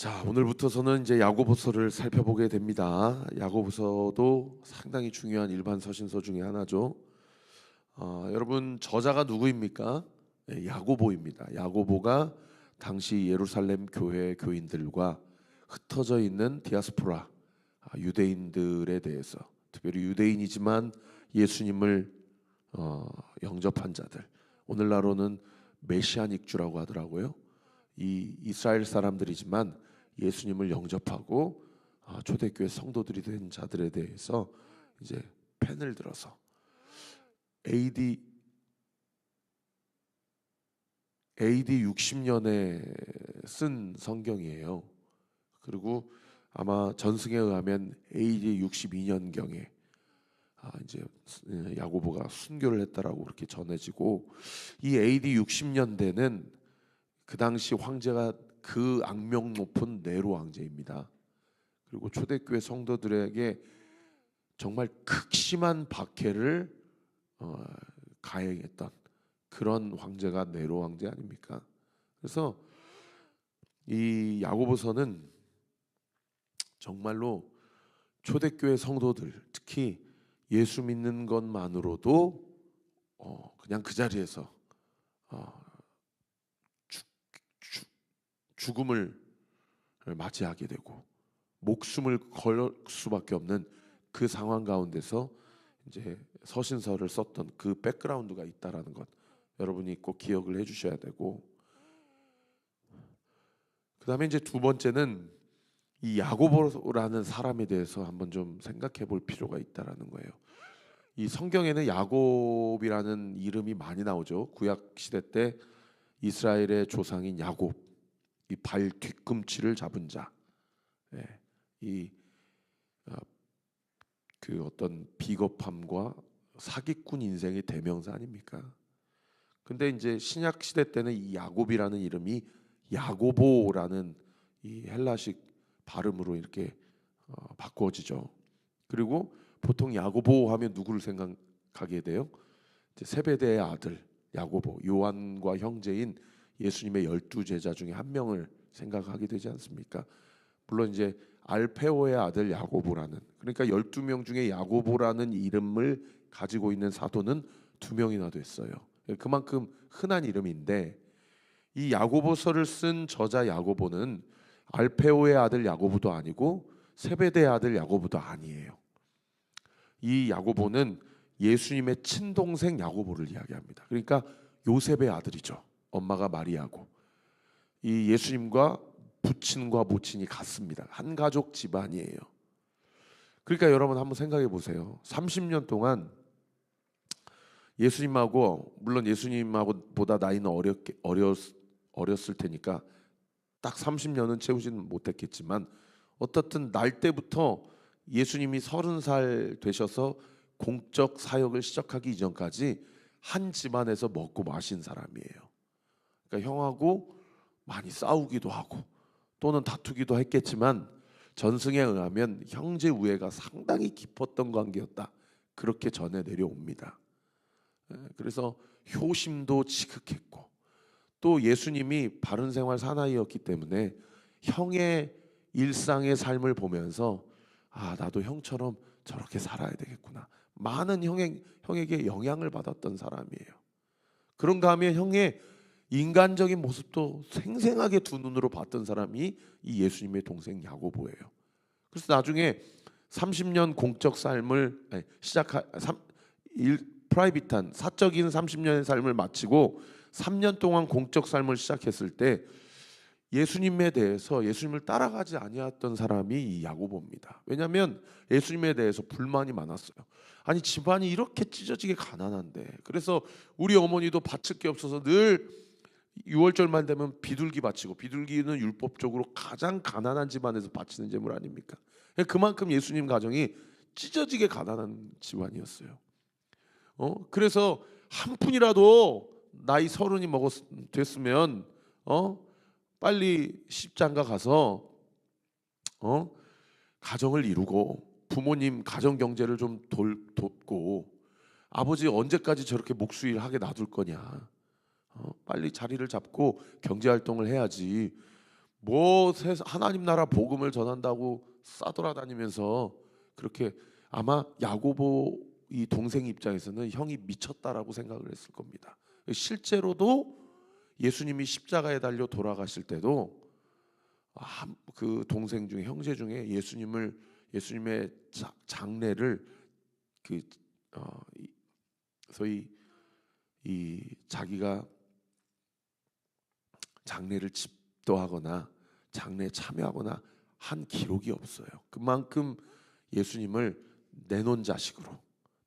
자, 오늘부터서는 이제 야고보서를 살펴보게 됩니다. 야고보서도 상당히 중요한 일반 서신서 중에 하나죠. 여러분 저자가 누구입니까? 네, 야고보입니다. 야고보가 당시 예루살렘 교회 교인들과 흩어져 있는 디아스포라 유대인들에 대해서, 특별히 유대인이지만 예수님을 영접한 자들, 오늘날로는 메시아닉주라고 하더라고요. 이 이스라엘 사람들이지만 예수님을 영접하고 초대교회 성도들이 된 자들에 대해서 이제 펜을 들어서 AD 60년에 쓴 성경이에요. 그리고 아마 전승에 의하면 AD 62년경에 이제 야고보가 순교를 했다라고 그렇게 전해지고, 이 AD 60년대는 그 당시 황제가 그 악명 높은 네로 황제입니다. 그리고 초대교회 성도들에게 정말 극심한 박해를 가행했던 그런 황제가 네로 황제 아닙니까? 그래서 이 야고보서는 정말로 초대교회 성도들, 특히 예수 믿는 것만으로도 그냥 그 자리에서 죽음을 맞이하게 되고 목숨을 걸 수밖에 없는 그 상황 가운데서 이제 서신서를 썼던 그 백그라운드가 있다라는 것, 여러분이 꼭 기억을 해주셔야 되고, 그 다음에 이제 두 번째는 이 야고보라는 사람에 대해서 한번 좀 생각해 볼 필요가 있다라는 거예요. 이 성경에는 야곱이라는 이름이 많이 나오죠. 구약 시대 때 이스라엘의 조상인 야곱, 이 발 뒤꿈치를 잡은 자, 그 어떤 비겁함과 사기꾼 인생의 대명사 아닙니까? 근데 이제 신약 시대 때는 이 야곱이라는 이름이 야고보라는 이 헬라식 발음으로 이렇게 바꾸어지죠. 그리고 보통 야고보 하면 누구를 생각하게 돼요? 이제 세베대의 아들 야고보, 요한과 형제인 예수님의 12제자 중에 한 명을 생각하게 되지 않습니까? 물론 이제 알페오의 아들 야고보라는, 그러니까 12명 중에 야고보라는 이름을 가지고 있는 사도는 2명이나 됐어요. 그만큼 흔한 이름인데, 이 야고보서를 쓴 저자 야고보는 알페오의 아들 야고보도 아니고 세베대의 아들 야고보도 아니에요. 이 야고보는 예수님의 친동생 야고보를 이야기합니다. 그러니까 요셉의 아들이죠. 엄마가 마리아고, 이 예수님과 부친과 모친이 같습니다. 한 가족 집안이에요. 그러니까 여러분 한번 생각해 보세요. 30년 동안 예수님하고, 물론 예수님하고 보다 나이는 어렸을 테니까 딱 30년은 채우지는 못했겠지만, 어떻든 날 때부터 예수님이 30살 되셔서 공적 사역을 시작하기 이전까지 한 집안에서 먹고 마신 사람이에요. 그러니까 형하고 많이 싸우기도 하고 또는 다투기도 했겠지만, 전승에 의하면 형제 우애가 상당히 깊었던 관계였다, 그렇게 전해 내려옵니다. 그래서 효심도 지극했고, 또 예수님이 바른 생활 사나이였기 때문에 형의 일상의 삶을 보면서 나도 형처럼 저렇게 살아야 되겠구나, 많은 형에게 영향을 받았던 사람이에요. 그런가 하면 형의 인간적인 모습도 생생하게 두 눈으로 봤던 사람이 이 예수님의 동생 야고보예요. 그래서 나중에 30년 공적 삶을 프라이빗한 사적인 30년의 삶을 마치고 3년 동안 공적 삶을 시작했을 때 예수님에 대해서, 예수님을 따라가지 아니었던 사람이 이 야고보입니다. 왜냐하면 예수님에 대해서 불만이 많았어요. 아니, 집안이 이렇게 찢어지게 가난한데, 그래서 우리 어머니도 바칠 게 없어서 늘 6월절만 되면 비둘기 바치고, 비둘기는 율법적으로 가장 가난한 집안에서 바치는 제물 아닙니까? 그만큼 예수님 가정이 찢어지게 가난한 집안이었어요. 그래서 한 푼이라도 나이 30이 됐으면 빨리 시집장가 가서 가정을 이루고 부모님 가정 경제를 좀 돕고, 아버지 언제까지 저렇게 목수일하게 놔둘 거냐, 빨리 자리를 잡고 경제 활동을 해야지, 하나님 나라 복음을 전한다고 싸돌아다니면서 그렇게, 아마 야고보 이 동생 입장에서는 형이 미쳤다라고 생각을 했을 겁니다. 실제로도 예수님이 십자가에 달려 돌아가실 때도 그 동생 중에, 형제 중에 예수님의 장례를 소위 이 자기가 장례를 집도하거나 장례에 참여하거나 한 기록이 없어요. 그만큼 예수님을 내놓은 자식으로,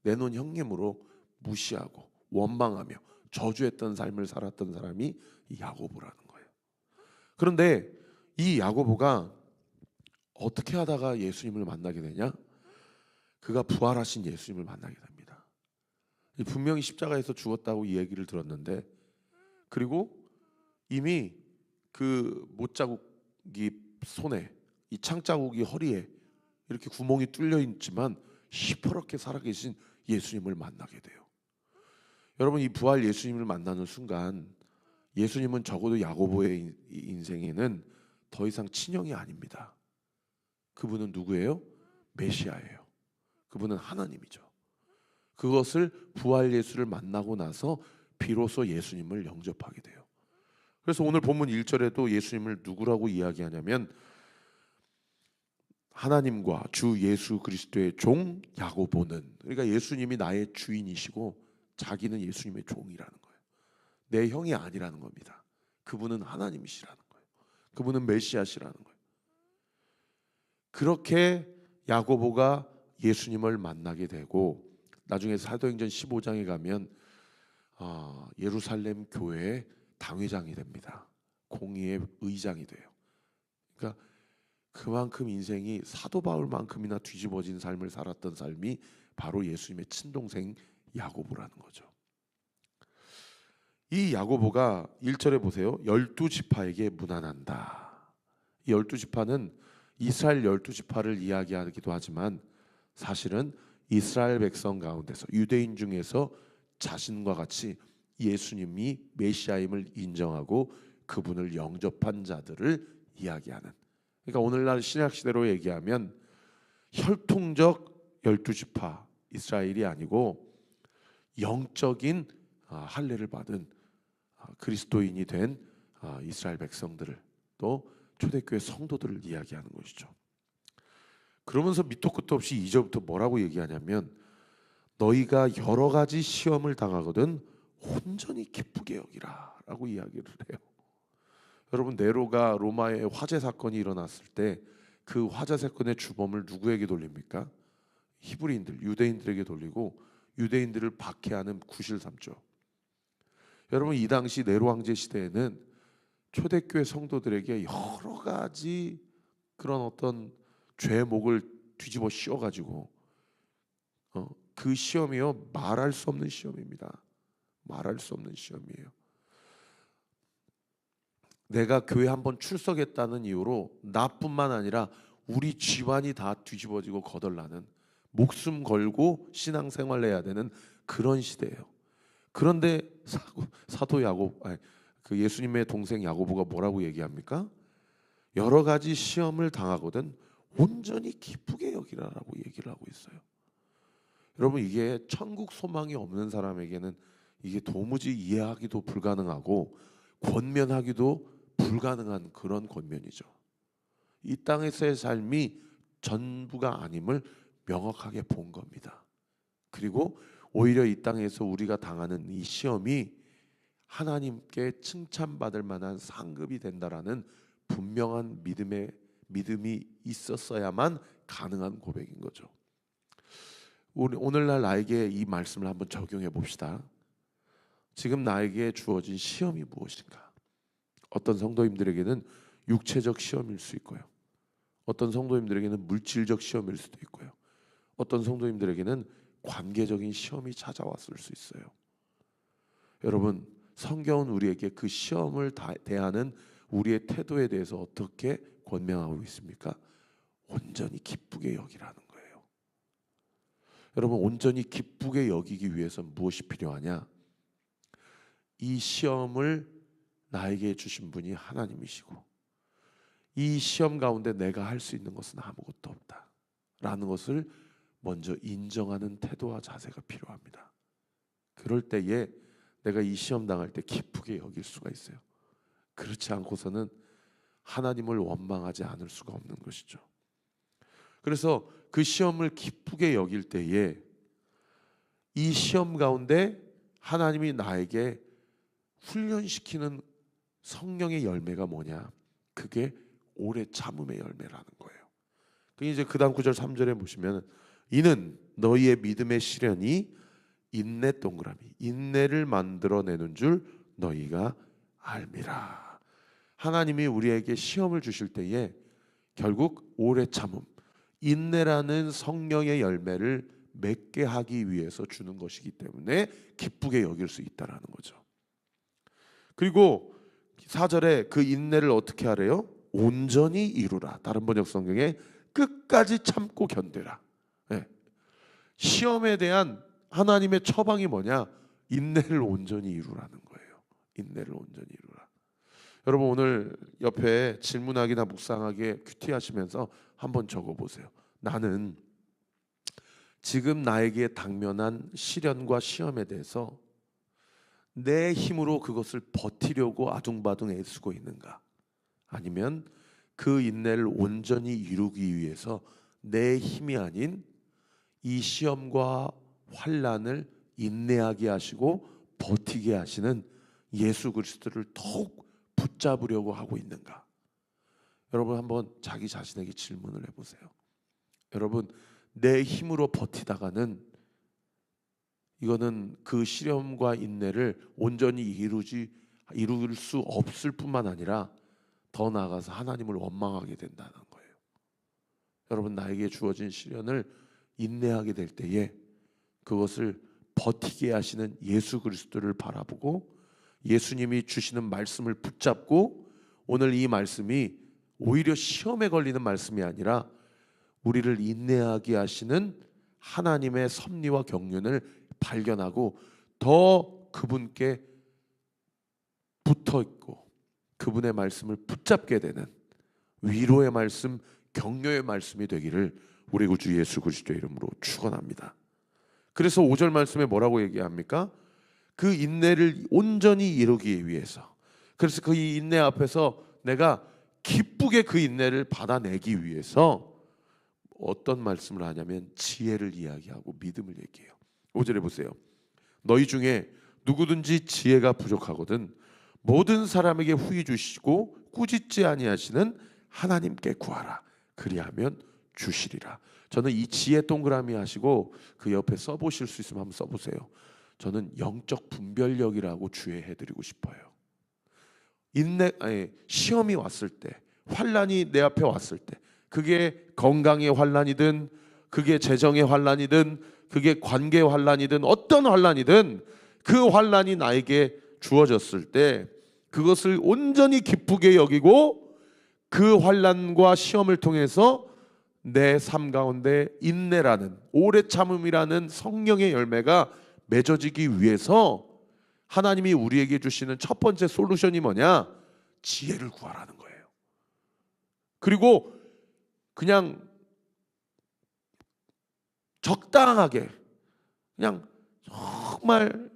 내놓은 형님으로 무시하고 원망하며 저주했던 삶을 살았던 사람이 이 야고보라는 거예요. 그런데 이 야고보가 어떻게 하다가 예수님을 만나게 되냐? 그가 부활하신 예수님을 만나게 됩니다. 분명히 십자가에서 죽었다고 이 얘기를 들었는데, 그리고 이미 그 못자국이 손에, 이 창자국이 허리에 이렇게 구멍이 뚫려 있지만 시퍼렇게 살아계신 예수님을 만나게 돼요. 여러분, 이 부활 예수님을 만나는 순간 예수님은 적어도 야고보의 인생에는 더 이상 친형이 아닙니다. 그분은 누구예요? 메시아예요. 그분은 하나님이죠. 그것을 부활 예수를 만나고 나서 비로소 예수님을 영접하게 돼요. 그래서 오늘 본문 1절에도 예수님을 누구라고 이야기하냐면 하나님과 주 예수 그리스도의 종 야고보는, 그러니까 예수님이 나의 주인이시고 자기는 예수님의 종이라는 거예요. 내 형이 아니라는 겁니다. 그분은 하나님이시라는 거예요. 그분은 메시아시라는 거예요. 그렇게 야고보가 예수님을 만나게 되고, 나중에 사도행전 15장에 가면 예루살렘 교회의 당회장이 됩니다. 공의의 의장이 돼요. 그러니까 그만큼 인생이 사도 바울만큼이나 뒤집어진 삶을 살았던 삶이 바로 예수님의 친동생 야고보라는 거죠. 이 야고보가 1절에 보세요. 12지파에게 문안한다. 이 12지파는 이스라엘 12지파를 이야기하기도 하지만 사실은 이스라엘 백성 가운데서, 유대인 중에서 자신과 같이 예수님이 메시아임을 인정하고 그분을 영접한 자들을 이야기하는, 그러니까 오늘날 신약 시대로 얘기하면 혈통적 12지파 이스라엘이 아니고 영적인 할례를 받은 그리스도인이 된 이스라엘 백성들을, 또 초대교회 성도들을 이야기하는 것이죠. 그러면서 밑도 끝도 없이 2절부터 뭐라고 얘기하냐면 너희가 여러 가지 시험을 당하거든 온전히 기쁘게 여기라 라고 이야기를 해요. 여러분, 네로가 로마에 화재 사건이 일어났을 때 그 화재 사건의 주범을 누구에게 돌립니까? 히브리인들, 유대인들에게 돌리고 유대인들을 박해하는 구실 삼죠. 여러분, 이 당시 네로 황제 시대에는 초대교회 성도들에게 여러 가지 그런 어떤 죄목을 뒤집어 씌워가지고 그 시험이요, 말할 수 없는 시험입니다. 말할 수 없는 시험이에요. 내가 교회 한번 출석했다는 이유로 나뿐만 아니라 우리 집안이 다 뒤집어지고 거덜나는, 목숨 걸고 신앙생활을 해야 되는 그런 시대예요. 그런데 사도 그 예수님의 동생 야고보가 뭐라고 얘기합니까? 여러 가지 시험을 당하거든 온전히 기쁘게 여기라라고 얘기를 하고 있어요. 여러분, 이게 천국 소망이 없는 사람에게는 이게 도무지 이해하기도 불가능하고 권면하기도 불가능한 그런 권면이죠. 이 땅에서의 삶이 전부가 아님을 명확하게 본 겁니다. 그리고 오히려 이 땅에서 우리가 당하는 이 시험이 하나님께 칭찬받을 만한 상급이 된다라는 분명한 믿음이 있었어야만 가능한 고백인 거죠. 오늘날 나에게 이 말씀을 한번 적용해 봅시다. 지금 나에게 주어진 시험이 무엇인가? 어떤 성도님들에게는 육체적 시험일 수 있고요. 어떤 성도님들에게는 물질적 시험일 수도 있고요. 어떤 성도님들에게는 관계적인 시험이 찾아왔을 수 있어요. 여러분, 성경은 우리에게 그 시험을 대하는 우리의 태도에 대해서 어떻게 권면하고 있습니까? 온전히 기쁘게 여기라는 거예요. 여러분, 온전히 기쁘게 여기기 위해서 무엇이 필요하냐? 이 시험을 나에게 주신 분이 하나님이시고 이 시험 가운데 내가 할 수 있는 것은 아무것도 없다라는 것을 먼저 인정하는 태도와 자세가 필요합니다. 그럴 때에 내가 이 시험 당할 때 기쁘게 여길 수가 있어요. 그렇지 않고서는 하나님을 원망하지 않을 수가 없는 것이죠. 그래서 그 시험을 기쁘게 여길 때에 이 시험 가운데 하나님이 나에게 훈련시키는 성령의 열매가 뭐냐? 그게 오래 참음의 열매라는 거예요. 이제 그 다음 9절 3절에 보시면 이는 너희의 믿음의 시련이 인내 동그라미 인내를 만들어내는 줄 너희가 알미라. 하나님이 우리에게 시험을 주실 때에 결국 오래 참음 인내라는 성령의 열매를 맺게 하기 위해서 주는 것이기 때문에 기쁘게 여길 수 있다라는 거죠. 그리고 4절에 그 인내를 어떻게 하래요? 온전히 이루라. 다른 번역 성경에 끝까지 참고 견뎌라. 네. 시험에 대한 하나님의 처방이 뭐냐? 인내를 온전히 이루라는 거예요. 인내를 온전히 이루라. 여러분 오늘 옆에 질문하기나 묵상하기에 큐티하시면서 한번 적어보세요. 나는 지금 나에게 당면한 시련과 시험에 대해서 내 힘으로 그것을 버티려고 아둥바둥 애쓰고 있는가? 아니면 그 인내를 온전히 이루기 위해서 내 힘이 아닌 이 시험과 환난을 인내하게 하시고 버티게 하시는 예수 그리스도를 더욱 붙잡으려고 하고 있는가? 여러분 한번 자기 자신에게 질문을 해보세요. 여러분 내 힘으로 버티다가는 이거는 그 시련과 인내를 온전히 이룰 수 없을 뿐만 아니라 더 나아가서 하나님을 원망하게 된다는 거예요. 여러분 나에게 주어진 시련을 인내하게 될 때에 그것을 버티게 하시는 예수 그리스도를 바라보고 예수님이 주시는 말씀을 붙잡고 오늘 이 말씀이 오히려 시험에 걸리는 말씀이 아니라 우리를 인내하게 하시는 하나님의 섭리와 경륜을 발견하고 더 그분께 붙어 있고 그분의 말씀을 붙잡게 되는 위로의 말씀, 격려의 말씀이 되기를 우리 구주 예수 그리스도의 이름으로 축원합니다. 그래서 5절 말씀에 뭐라고 얘기합니까? 그 인내를 온전히 이루기 위해서. 그래서 그 인내 앞에서 내가 기쁘게 그 인내를 받아내기 위해서 어떤 말씀을 하냐면 지혜를 이야기하고 믿음을 얘기해요. 5절에 보세요. 너희 중에 누구든지 지혜가 부족하거든 모든 사람에게 후히 주시고 꾸짖지 아니하시는 하나님께 구하라. 그리하면 주시리라. 저는 이 지혜 동그라미 하시고 그 옆에 써보실 수 있으면 한번 써보세요. 저는 영적 분별력이라고 주의해드리고 싶어요. 시험이 왔을 때, 환난이 내 앞에 왔을 때, 그게 건강의 환난이든, 그게 재정의 환난이든, 그게 관계의 환난이든, 어떤 환난이든 그 환난이 나에게 주어졌을 때 그것을 온전히 기쁘게 여기고 그 환난과 시험을 통해서 내 삶 가운데 인내라는 오래 참음이라는 성령의 열매가 맺어지기 위해서 하나님이 우리에게 주시는 첫 번째 솔루션이 뭐냐? 지혜를 구하라는 거예요. 그리고 그냥 적당하게 그냥 정말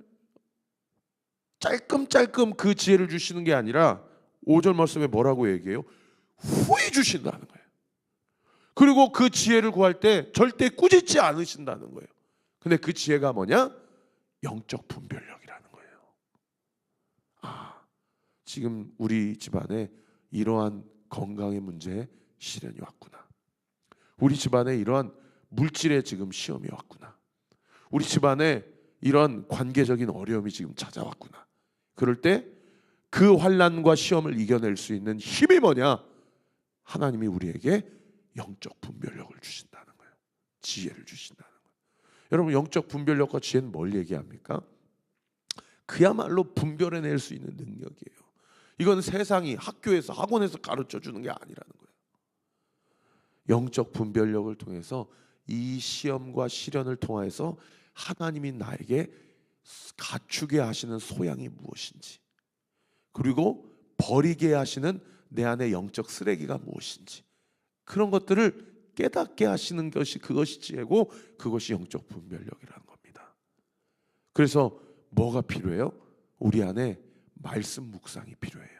짤끔짤끔 그 지혜를 주시는 게 아니라 5절 말씀에 뭐라고 얘기해요? 후히 주신다는 거예요. 그리고 그 지혜를 구할 때 절대 꾸짖지 않으신다는 거예요. 근데 그 지혜가 뭐냐? 영적 분별력이라는 거예요. 지금 우리 집안에 이러한 건강의 문제에 시련이 왔구나. 우리 집안에 이러한 물질의 지금 시험이 왔구나. 우리 집안에 이런 관계적인 어려움이 지금 찾아왔구나. 그럴 때 그 환난과 시험을 이겨낼 수 있는 힘이 뭐냐? 하나님이 우리에게 영적 분별력을 주신다는 거예요. 지혜를 주신다는 거예요. 여러분 영적 분별력과 지혜는 뭘 얘기합니까? 그야말로 분별해낼 수 있는 능력이에요. 이건 세상이 학교에서 학원에서 가르쳐주는 게 아니라는 거예요. 영적 분별력을 통해서 이 시험과 시련을 통해서 하나님이 나에게 갖추게 하시는 소양이 무엇인지, 그리고 버리게 하시는 내 안에 영적 쓰레기가 무엇인지 그런 것들을 깨닫게 하시는 것이 그것이 지혜고 그것이 영적 분별력이라는 겁니다. 그래서 뭐가 필요해요? 우리 안에 말씀 묵상이 필요해요.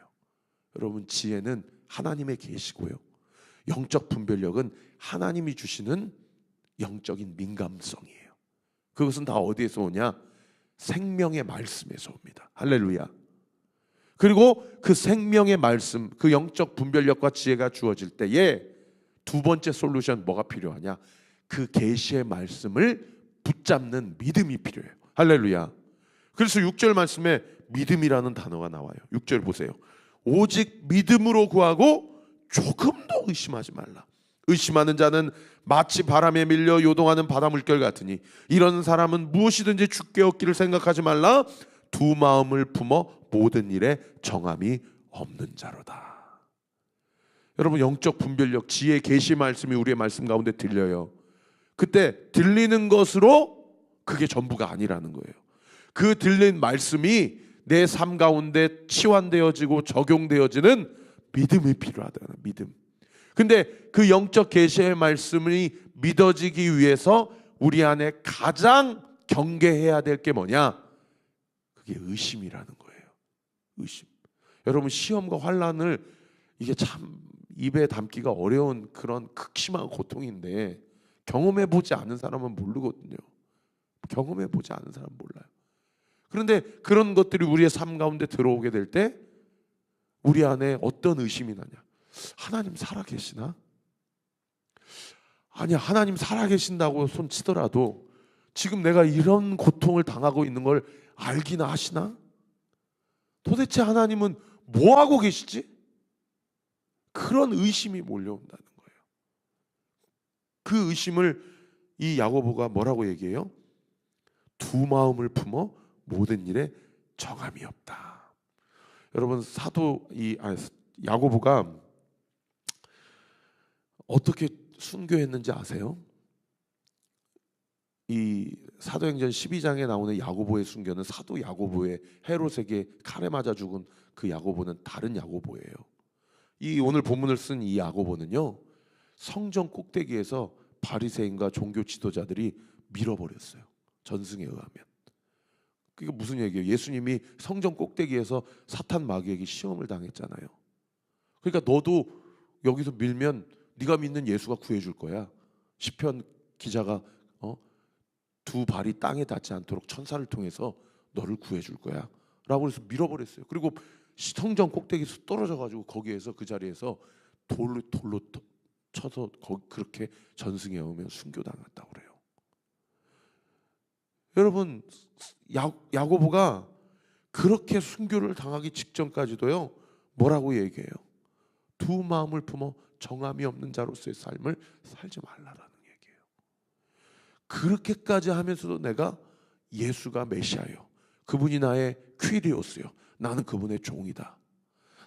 여러분, 지혜는 하나님의 계시고요, 영적 분별력은 하나님이 주시는 영적인 민감성이에요. 그것은 다 어디에서 오냐? 생명의 말씀에서 옵니다. 할렐루야. 그리고 그 생명의 말씀, 그 영적 분별력과 지혜가 주어질 때에 두 번째 솔루션 뭐가 필요하냐? 그 계시의 말씀을 붙잡는 믿음이 필요해요. 할렐루야. 그래서 6절 말씀에 믿음이라는 단어가 나와요. 6절 보세요. 오직 믿음으로 구하고 조금도 의심하지 말라. 의심하는 자는 마치 바람에 밀려 요동하는 바다 물결 같으니 이런 사람은 무엇이든지 주께 얻기를 생각하지 말라. 두 마음을 품어 모든 일에 정함이 없는 자로다. 여러분, 영적 분별력, 지혜, 계시 말씀이 우리의 말씀 가운데 들려요. 그때 들리는 것으로 그게 전부가 아니라는 거예요. 그 들린 말씀이 내 삶 가운데 치환되어지고 적용되어지는 믿음이 필요하다는 믿음. 근데 그 영적 계시의 말씀이 믿어지기 위해서 우리 안에 가장 경계해야 될 게 뭐냐? 그게 의심이라는 거예요. 의심. 여러분, 시험과 환난을 이게 참 입에 담기가 어려운 그런 극심한 고통인데 경험해 보지 않은 사람은 모르거든요. 경험해 보지 않은 사람은 몰라요. 그런데 그런 것들이 우리의 삶 가운데 들어오게 될 때 우리 안에 어떤 의심이 나냐? 하나님 살아계시나? 아니, 하나님 살아계신다고 손치더라도 지금 내가 이런 고통을 당하고 있는 걸 알기나 하시나? 도대체 하나님은 뭐 하고 계시지? 그런 의심이 몰려온다는 거예요. 그 의심을 이 야고보가 뭐라고 얘기해요? 두 마음을 품어 모든 일에 정함이 없다. 여러분, 야고보가 어떻게 순교했는지 아세요? 이 사도행전 12장에 나오는 야고보의 순교는 사도 야고보의 헤롯에게 칼에 맞아 죽은 그 야고보는 다른 야고보예요. 이 오늘 본문을 쓴 이 야고보는요, 성전 꼭대기에서 바리새인과 종교 지도자들이 밀어버렸어요. 전승에 의하면. 그게 무슨 얘기예요? 예수님이 성전 꼭대기에서 사탄 마귀에게 시험을 당했잖아요. 그러니까 너도 여기서 밀면 네가 믿는 예수가 구해줄 거야. 시편 기자가 두 발이 땅에 닿지 않도록 천사를 통해서 너를 구해줄 거야 라고 해서 밀어버렸어요. 그리고 성전 꼭대기에서 떨어져가지고 거기에서 그 자리에서 돌로 쳐서 그렇게 전승에 오면 순교당했다고 그래요. 여러분, 야고보가 그렇게 순교를 당하기 직전까지도요, 뭐라고 얘기해요? 두 마음을 품어 정함이 없는 자로서의 삶을 살지 말라라는 얘기예요. 그렇게까지 하면서도 내가 예수가 메시아요, 그분이 나의 퀴리오스요, 나는 그분의 종이다,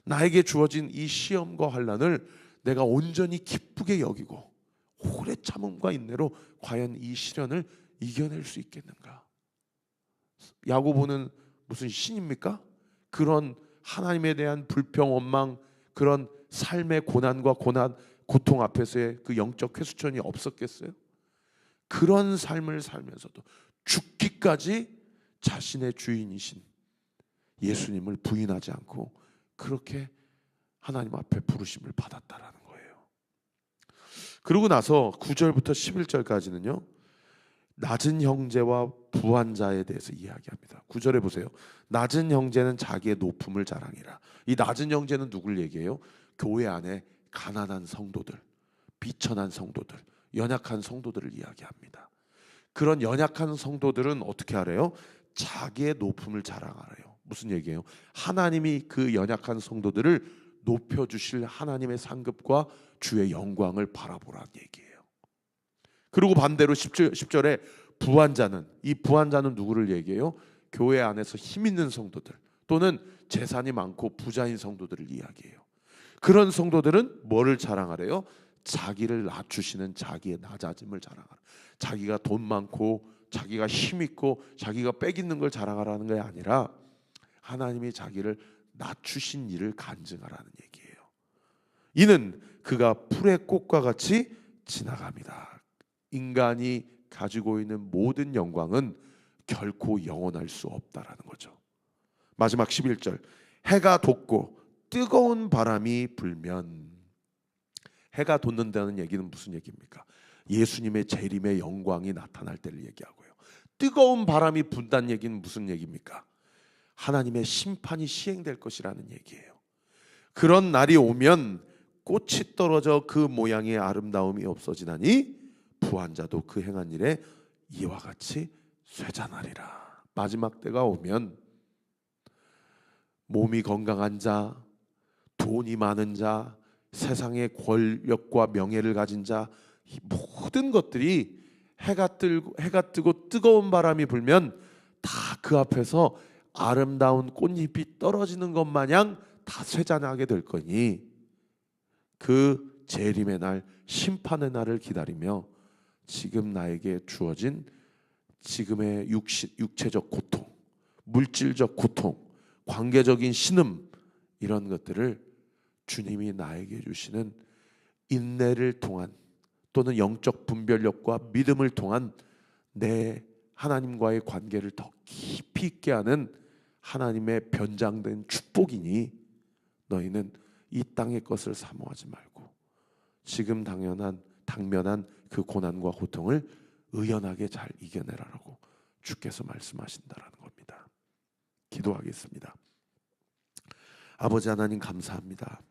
나에게 주어진 이 시험과 환난을 내가 온전히 기쁘게 여기고 오래 참음과 인내로 과연 이 시련을 이겨낼 수 있겠는가? 야고보는 무슨 신입니까? 그런 하나님에 대한 불평, 원망, 그런 삶의 고난과 고통 앞에서의 그 영적 회수천이 없었겠어요? 그런 삶을 살면서도 죽기까지 자신의 주인이신 예수님을 부인하지 않고 그렇게 하나님 앞에 부르심을 받았다라는 거예요. 그러고 나서 9절부터 11절까지는요, 낮은 형제와 부한 자에 대해서 이야기합니다. 9절에 보세요. 낮은 형제는 자기의 높음을 자랑이라. 이 낮은 형제는 누굴 얘기해요? 교회 안에 가난한 성도들, 비천한 성도들, 연약한 성도들을 이야기합니다. 그런 연약한 성도들은 어떻게 하래요? 자기의 높음을 자랑하래요. 무슨 얘기예요? 하나님이 그 연약한 성도들을 높여주실 하나님의 상급과 주의 영광을 바라보라는 얘기예요. 그리고 반대로 10절에 부한 자는, 이 부한 자는 누구를 얘기해요? 교회 안에서 힘 있는 성도들 또는 재산이 많고 부자인 성도들을 이야기해요. 그런 성도들은 뭐를 자랑하래요? 자기를 낮추시는 자기의 낮아짐을 자랑하라. 자기가 돈 많고 자기가 힘 있고 자기가 빽 있는 걸 자랑하라는 게 아니라 하나님이 자기를 낮추신 일을 간증하라는 얘기예요. 이는 그가 풀의 꽃과 같이 지나갑니다. 인간이 가지고 있는 모든 영광은 결코 영원할 수 없다라는 거죠. 마지막 11절, 해가 돋고 뜨거운 바람이 불면, 해가 돋는다는 얘기는 무슨 얘기입니까? 예수님의 재림의 영광이 나타날 때를 얘기하고요. 뜨거운 바람이 분다는 얘기는 무슨 얘기입니까? 하나님의 심판이 시행될 것이라는 얘기예요. 그런 날이 오면 꽃이 떨어져 그 모양의 아름다움이 없어지나니 부한 자도 그 행한 일에 이와 같이 쇠잔하리라. 마지막 때가 오면 몸이 건강한 자, 돈이 많은 자, 세상의 권력과 명예를 가진 자, 이 모든 것들이 해가 뜨고 뜨거운 바람이 불면 다 그 앞에서 아름다운 꽃잎이 떨어지는 것 마냥 다 쇠잔하게 될 거니, 그 재림의 날, 심판의 날을 기다리며 지금 나에게 주어진 지금의 육체적 고통, 물질적 고통, 관계적인 신음, 이런 것들을 주님이 나에게 주시는 인내를 통한, 또는 영적 분별력과 믿음을 통한 내 하나님과의 관계를 더 깊이 있게 하는 하나님의 변장된 축복이니, 너희는 이 땅의 것을 사모하지 말고 지금 당면한 그 고난과 고통을 의연하게 잘 이겨내라라고 주께서 말씀하신다라는 겁니다. 기도하겠습니다. 아버지 하나님, 감사합니다.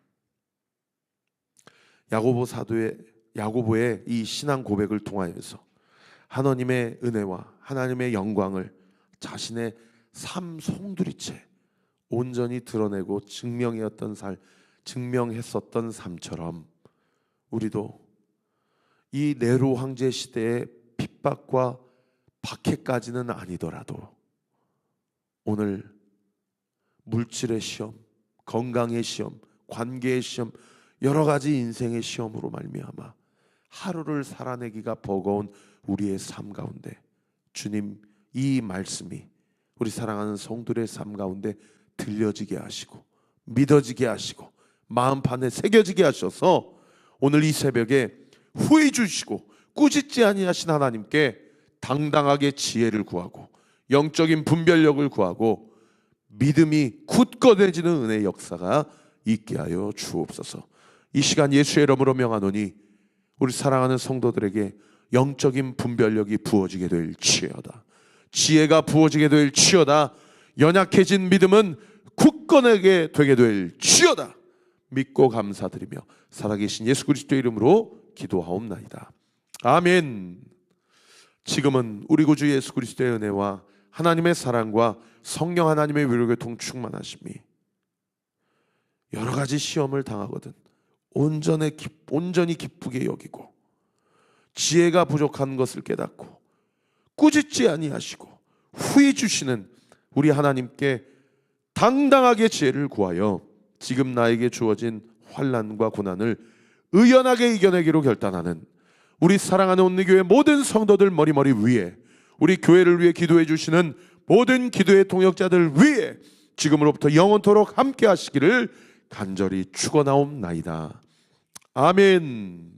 야고보의 이 신앙 고백을 통하여서 하나님의 은혜와 하나님의 영광을 자신의 삶 송두리째 온전히 드러내고 증명했었던 삶처럼, 우리도 이 네로 황제 시대의 핍박과 박해까지는 아니더라도 오늘 물질의 시험, 건강의 시험, 관계의 시험, 여러 가지 인생의 시험으로 말미암아 하루를 살아내기가 버거운 우리의 삶 가운데 주님, 이 말씀이 우리 사랑하는 성도들의 삶 가운데 들려지게 하시고 믿어지게 하시고 마음판에 새겨지게 하셔서 오늘 이 새벽에 후회 주시고 꾸짖지 아니하신 하나님께 당당하게 지혜를 구하고 영적인 분별력을 구하고 믿음이 굳건해지는 은혜의 역사가 있게 하여 주옵소서. 이 시간 예수의 이름으로 명하노니 우리 사랑하는 성도들에게 영적인 분별력이 부어지게 될지어다. 지혜가 부어지게 될지어다. 연약해진 믿음은 굳건하게 되게 될지어다. 믿고 감사드리며 살아계신 예수 그리스도의 이름으로 기도하옵나이다. 아멘. 지금은 우리 구주 예수 그리스도의 은혜와 하나님의 사랑과 성령 하나님의 위로교통 충만하심이 여러 가지 시험을 당하거든 온전히 기쁘게 여기고 지혜가 부족한 것을 깨닫고 꾸짖지 아니하시고 후히 주시는 우리 하나님께 당당하게 지혜를 구하여 지금 나에게 주어진 환난과 고난을 의연하게 이겨내기로 결단하는 우리 사랑하는 온리교회 모든 성도들 머리머리 위에, 우리 교회를 위해 기도해 주시는 모든 기도의 동역자들 위에 지금으로부터 영원토록 함께 하시기를 간절히 축원하옵나이다. 아멘.